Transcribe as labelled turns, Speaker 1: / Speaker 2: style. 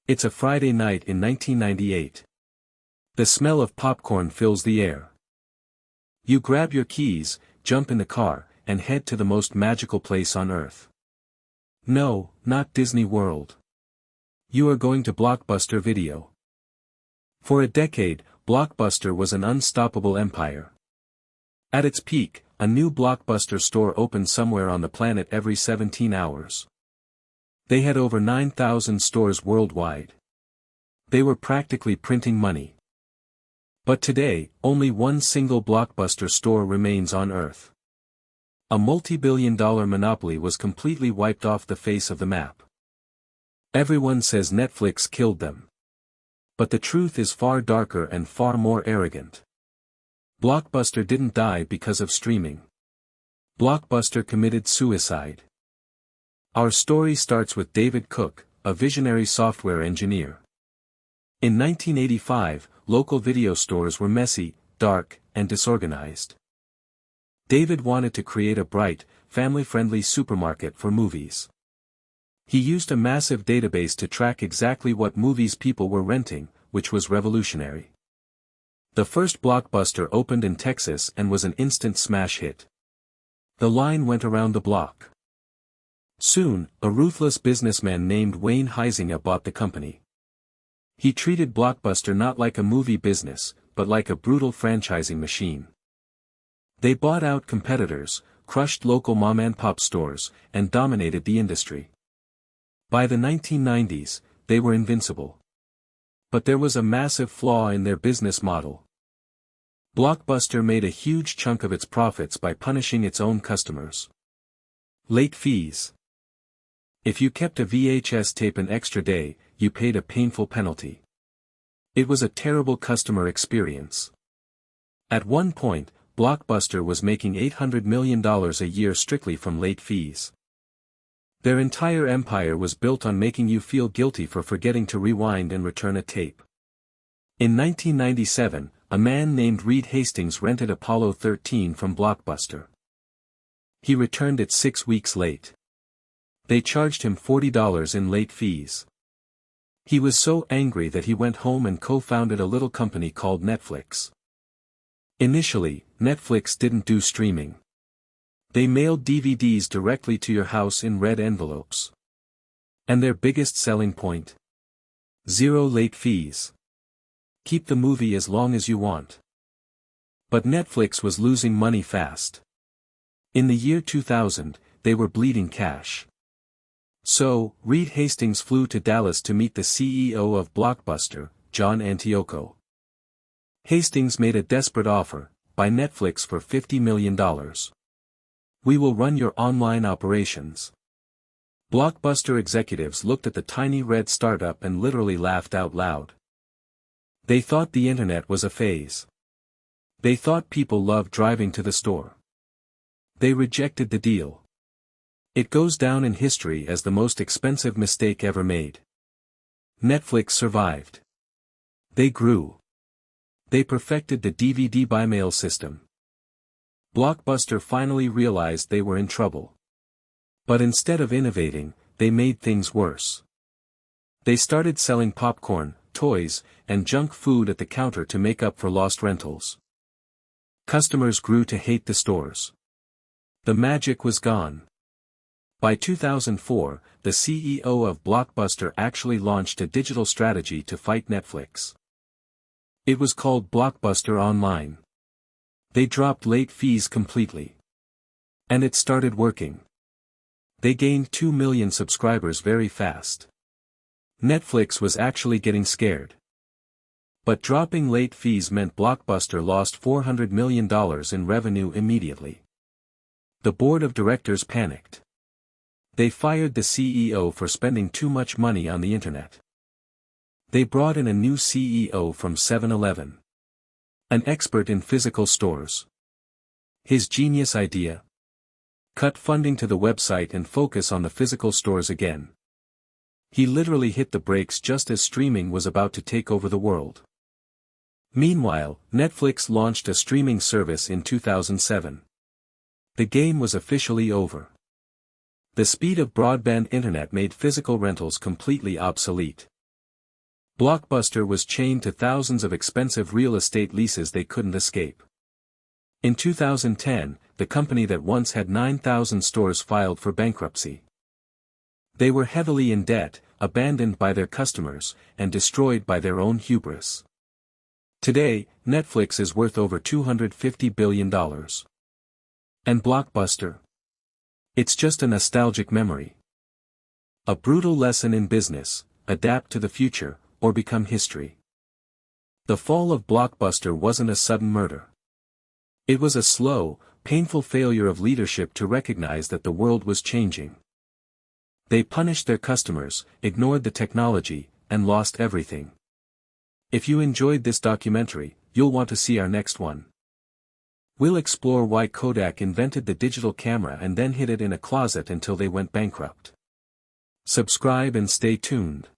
Speaker 1: It's a Friday night in 1998. The smell of popcorn fills the air. You grab your keys, jump in the car, and head to the most magical place on earth. No, not Disney World. You are going to Blockbuster Video. For a decade, Blockbuster was an unstoppable empire. At its peak, a new Blockbuster store opened somewhere on the planet every 17 hours. They had over 9,000 stores worldwide. They were practically printing money. But today, only one single Blockbuster store remains on Earth. A multi-billion-dollar monopoly was completely wiped off the face of the map. Everyone says Netflix killed them. But the truth is far darker and far more arrogant. Blockbuster didn't die because of streaming. Blockbuster committed suicide. Our story starts with David Cook, a visionary software engineer. In 1985, local video stores were messy, dark, and disorganized. David wanted to create a bright, family-friendly supermarket for movies. He used a massive database to track exactly what movies people were renting, which was revolutionary. The first Blockbuster opened in Texas and was an instant smash hit. The line went around the block. Soon, a ruthless businessman named Wayne Huizinga bought the company. He treated Blockbuster not like a movie business, but like a brutal franchising machine. They bought out competitors, crushed local mom-and-pop stores, and dominated the industry. By the 1990s, they were invincible. But there was a massive flaw in their business model. Blockbuster made a huge chunk of its profits by punishing its own customers. Late fees. If you kept a VHS tape an extra day, you paid a painful penalty. It was a terrible customer experience. At one point, Blockbuster was making $800 million a year strictly from late fees. Their entire empire was built on making you feel guilty for forgetting to rewind and return a tape. In 1997, a man named Reed Hastings rented Apollo 13 from Blockbuster. He returned it 6 weeks late. They charged him $40 in late fees. He was so angry that he went home and co-founded a little company called Netflix. Initially, Netflix didn't do streaming. They mailed DVDs directly to your house in red envelopes. And their biggest selling point? Zero late fees. Keep the movie as long as you want. But Netflix was losing money fast. In the year 2000, they were bleeding cash. So, Reed Hastings flew to Dallas to meet the CEO of Blockbuster, John Antioco. Hastings made a desperate offer: buy Netflix for $50 million. We will run your online operations. Blockbuster executives looked at the tiny red startup and literally laughed out loud. They thought the internet was a phase. They thought people loved driving to the store. They rejected the deal. It goes down in history as the most expensive mistake ever made. Netflix survived. They grew. They perfected the DVD by mail system. Blockbuster finally realized they were in trouble. But instead of innovating, they made things worse. They started selling popcorn, toys, and junk food at the counter to make up for lost rentals. Customers grew to hate the stores. The magic was gone. By 2004, the CEO of Blockbuster actually launched a digital strategy to fight Netflix. It was called Blockbuster Online. They dropped late fees completely. And it started working. They gained 2 million subscribers very fast. Netflix was actually getting scared. But dropping late fees meant Blockbuster lost $400 million in revenue immediately. The board of directors panicked. They fired the CEO for spending too much money on the internet. They brought in a new CEO from 7-Eleven. An expert in physical stores. His genius idea? Cut funding to the website and focus on the physical stores again. He literally hit the brakes just as streaming was about to take over the world. Meanwhile, Netflix launched a streaming service in 2007. The game was officially over. The speed of broadband internet made physical rentals completely obsolete. Blockbuster was chained to thousands of expensive real estate leases they couldn't escape. In 2010, the company that once had 9,000 stores filed for bankruptcy. They were heavily in debt, abandoned by their customers, and destroyed by their own hubris. Today, Netflix is worth over $250 billion. And Blockbuster? It's just a nostalgic memory. A brutal lesson in business: adapt to the future, or become history. The fall of Blockbuster wasn't a sudden murder. It was a slow, painful failure of leadership to recognize that the world was changing. They punished their customers, ignored the technology, and lost everything. If you enjoyed this documentary, you'll want to see our next one. We'll explore why Kodak invented the digital camera and then hid it in a closet until they went bankrupt. Subscribe and stay tuned.